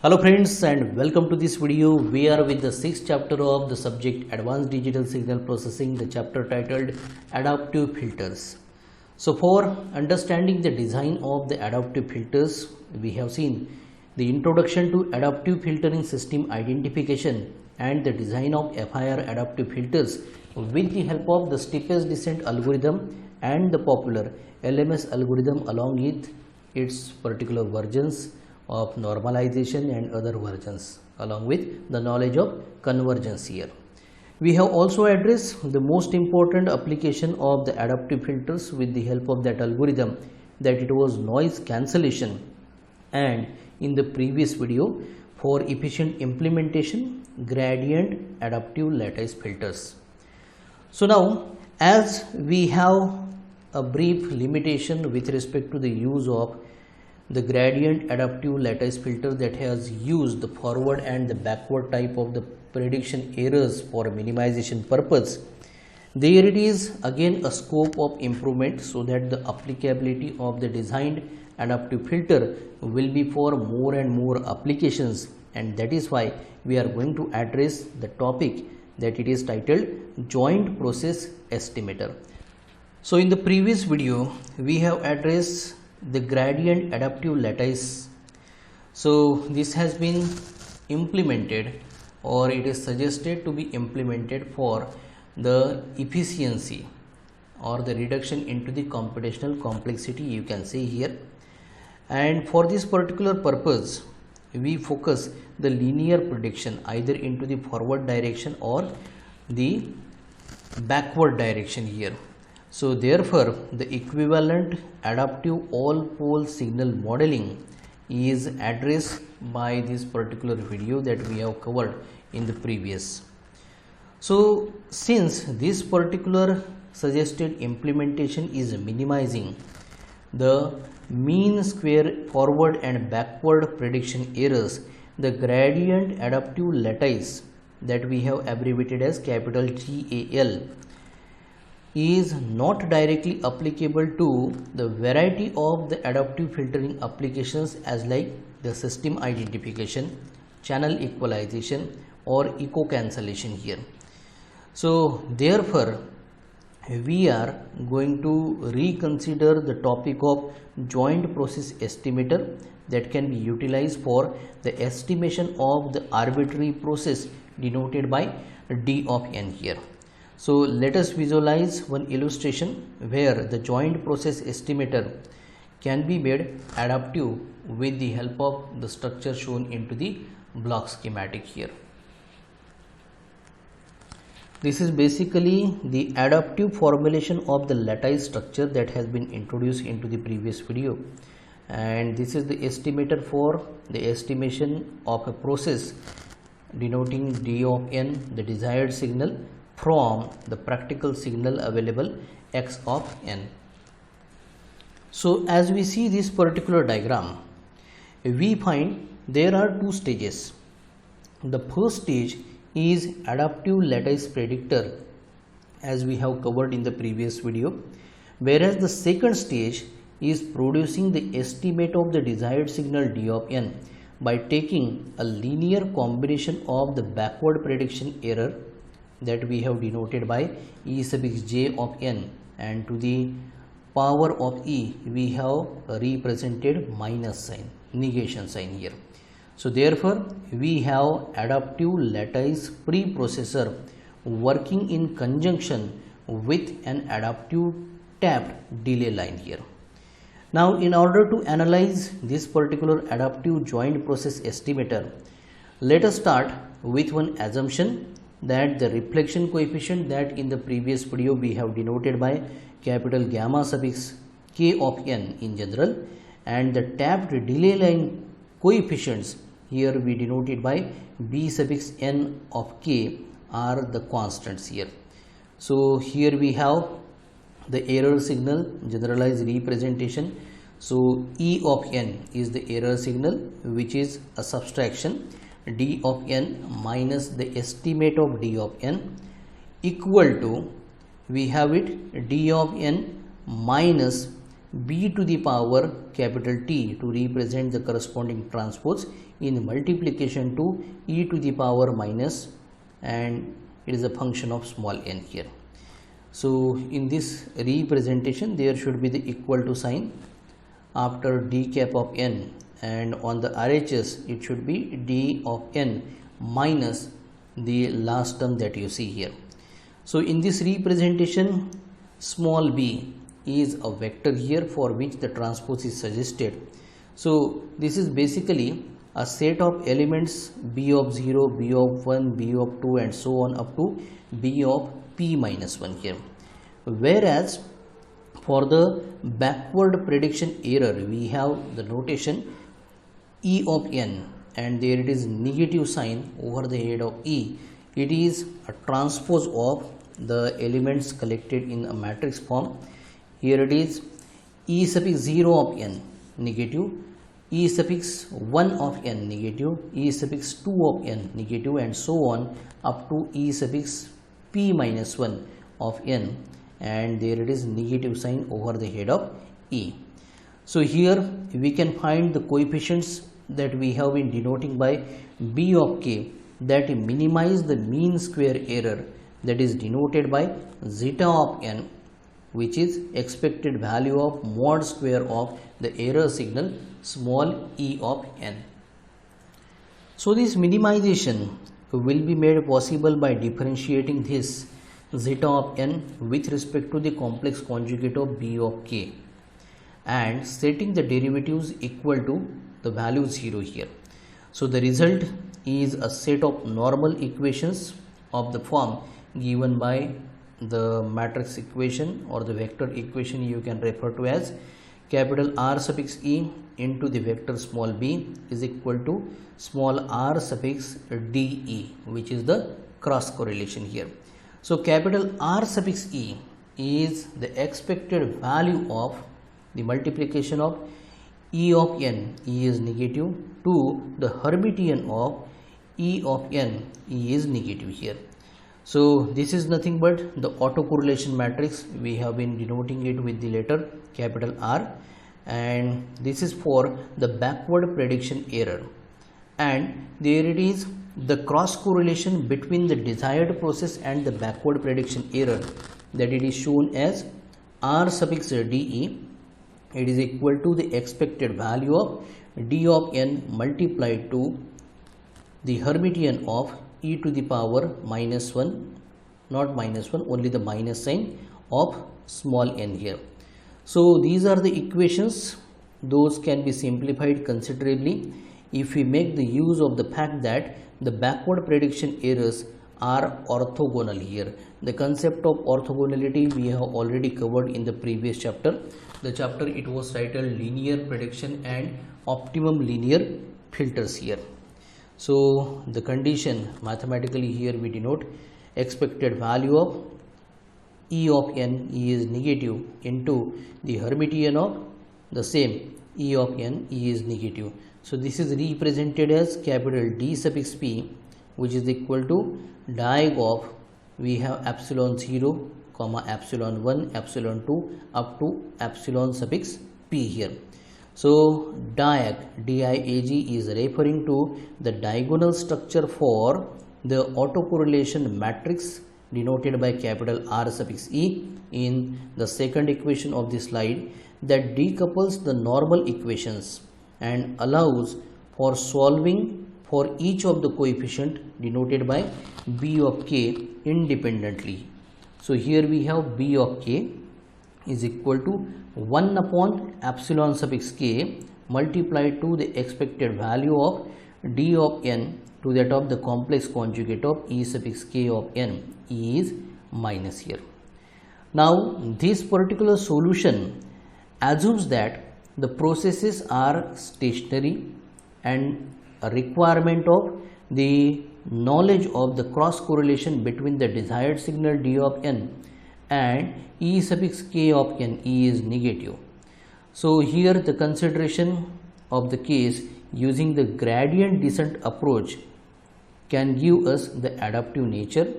Hello friends and welcome to this video. We are with the 6th chapter of the subject Advanced Digital Signal Processing, the chapter titled Adaptive Filters. So for understanding the design of the adaptive filters, we have seen the introduction to adaptive filtering system identification and the design of FIR adaptive filters with the help of the steepest descent algorithm and the popular LMS algorithm along with its particular versions of normalization and other versions along with the knowledge of convergence here. We have also addressed the most important application of the adaptive filters with the help of that algorithm, that it was noise cancellation, and in the previous video for efficient implementation gradient adaptive lattice filters. So now as we have a brief limitation with respect to the use of the gradient adaptive lattice filter that has used the forward and the backward type of the prediction errors for minimization purpose, there it is again a scope of improvement so that the applicability of the designed adaptive filter will be for more and more applications, and that is why we are going to address the topic that it is titled joint process estimator. So in the previous video we have addressed the gradient adaptive lattice. So this has been implemented, or it is suggested to be implemented for the efficiency or the reduction into the computational complexity, you can say here. And for this particular purpose we focus the linear prediction either into the forward direction or the backward direction here. So therefore the equivalent adaptive all pole signal modeling is addressed by this particular video that we have covered in the previous. So since this particular suggested implementation is minimizing the mean square forward and backward prediction errors, the gradient adaptive lattice that we have abbreviated as capital GAL is not directly applicable to the variety of the adaptive filtering applications as like the system identification, channel equalization or echo cancellation here. So therefore we are going to reconsider the topic of joint process estimator that can be utilized for the estimation of the arbitrary process denoted by D of n here. So let us visualize one illustration where the joint process estimator can be made adaptive with the help of the structure shown into the block schematic here. This is basically the adaptive formulation of the lattice structure that has been introduced into the previous video, and this is the estimator for the estimation of a process denoting D of n, the desired signal from the practical signal available x of n. So as we see this particular diagram, we find there are two stages. The first stage is adaptive lattice predictor as we have covered in the previous video, whereas the second stage is producing the estimate of the desired signal D of n by taking a linear combination of the backward prediction error that we have denoted by e suffix j of n, and to the power of e we have represented minus sign, negation sign here. So therefore we have adaptive lattice preprocessor working in conjunction with an adaptive tapped delay line here. Now in order to analyze this particular adaptive joint process estimator, let us start with one assumption, that the reflection coefficient that in the previous video we have denoted by capital gamma suffix k of n in general, and the tapped delay line coefficients here we denoted by b suffix n of k are the constants here. So here we have the error signal generalized representation. So E of n is the error signal, which is a subtraction D of n minus the estimate of D of n equal to, we have it D of n minus b to the power capital T to represent the corresponding transpose in multiplication to e to the power minus, and it is a function of small n here. So in this representation there should be the equal to sign after d cap of n, and on the RHS it should be d of n minus the last term that you see here. So in this representation, small b is a vector here for which the transpose is suggested. So this is basically a set of elements b of 0, b of 1, b of 2 and so on up to b of p minus 1 here. Whereas for the backward prediction error we have the notation e of n, and there it is negative sign over the head of e. It is a transpose of the elements collected in a matrix form. Here it is e suffix 0 of n negative, e suffix 1 of n negative, e suffix 2 of n negative and so on up to e suffix p minus 1 of n, and there it is negative sign over the head of e. So here we can find the coefficients that we have been denoting by b of k that minimize the mean square error, that is denoted by zeta of n, which is expected value of mod square of the error signal small e of n. So this minimization will be made possible by differentiating this zeta of n with respect to the complex conjugate of b of k and setting the derivatives equal to the value 0 here. So the result is a set of normal equations of the form given by the matrix equation or the vector equation you can refer to as capital R suffix e into the vector small b is equal to small r suffix de, which is the cross correlation here. So capital R suffix e is the expected value of the multiplication of e of n, e is negative, to the Hermitian of e of n, e is negative here. So this is nothing but the autocorrelation matrix. We have been denoting it with the letter capital R, and this is for the backward prediction error, and there it is the cross correlation between the desired process and the backward prediction error, that it is shown as R suffix de. It is equal to the expected value of d of n multiplied to the Hermitian of e to the power minus 1, not minus 1, only the minus sign of small n here. So these are the equations. Those can be simplified considerably if we make the use of the fact that the backward prediction errors are orthogonal here. The concept of orthogonality we have already covered in the previous chapter. The chapter it was titled linear prediction and optimum linear filters here. So the condition mathematically here we denote expected value of e of n, e is negative, into the Hermitian of the same e of n, e is negative. So this is represented as capital D suffix p, which is equal to diag of, we have epsilon 0 comma epsilon 1 epsilon 2 up to epsilon suffix p here. So diag, DIAG is referring to the diagonal structure for the autocorrelation matrix denoted by capital R suffix e in the second equation of this slide, that decouples the normal equations and allows for solving for each of the coefficient denoted by b of k independently. So here we have b of k is equal to 1 upon epsilon suffix k multiplied to the expected value of d of n to that of the complex conjugate of e suffix k of n, e is minus here. Now this particular solution assumes that the processes are stationary and a requirement of the knowledge of the cross correlation between the desired signal d of n and e suffix k of n, e is negative. So here the consideration of the case using the gradient descent approach can give us the adaptive nature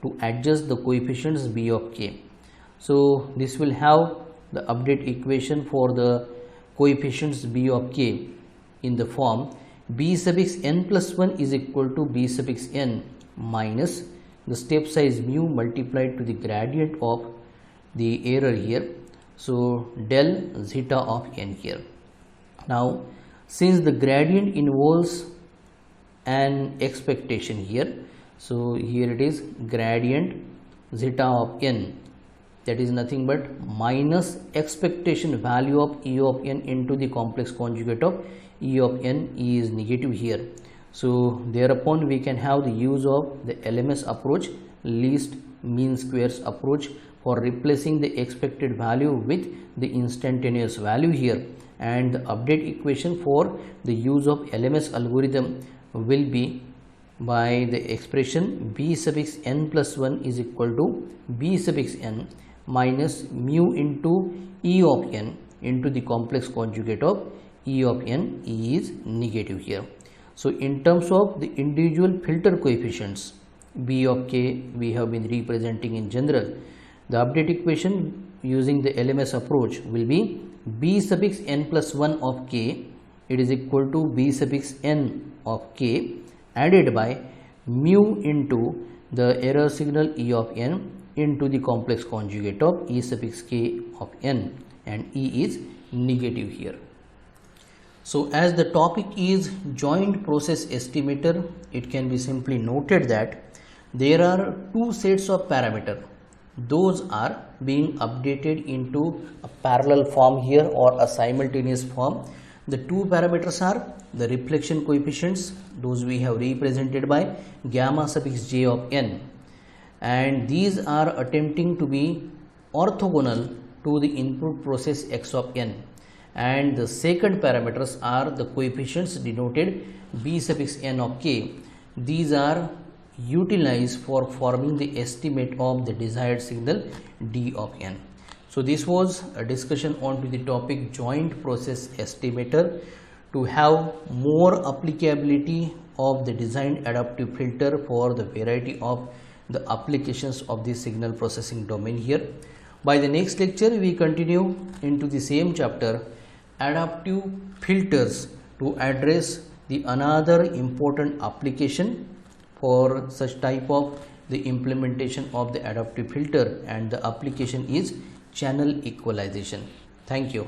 to adjust the coefficients b of k. So this will have the update equation for the coefficients b of k in the form b sub x n plus 1 is equal to b sub x n minus the step size mu multiplied to the gradient of the error here. So del zeta of n here. Now since the gradient involves an expectation here, so here it is gradient zeta of n, that is nothing but minus expectation value of e of n into the complex conjugate of e of n. E is negative here, so thereupon we can have the use of the LMS approach, least mean squares approach, for replacing the expected value with the instantaneous value here, and the update equation for the use of LMS algorithm will be by the expression b sub x n plus 1 is equal to b sub x n minus mu into e of n into the complex conjugate of e of n. E is negative here. So in terms of the individual filter coefficients b of k, we have been representing in general. The update equation using the LMS approach will be b sub x n plus 1 of k, it is equal to b sub x n of k added by mu into the error signal e of n into the complex conjugate of e sub x k of n, and e is negative here. So as the topic is joint process estimator, it can be simply noted that there are two sets of parameter. Those are being updated into a parallel form here or a simultaneous form. The two parameters are the reflection coefficients, those we have represented by gamma sub x j of n, and these are attempting to be orthogonal to the input process x of n, and the second parameters are the coefficients denoted b sub x n of k. These are utilized for forming the estimate of the desired signal d of n. So this was a discussion on to the topic joint process estimator. To have more applicability of the designed adaptive filter for the variety of the applications of the signal processing domain here. By the next lecture we continue into the same chapter, adaptive filters, to address the another important application for such type of the implementation of the adaptive filter, and the application is channel equalization. Thank you.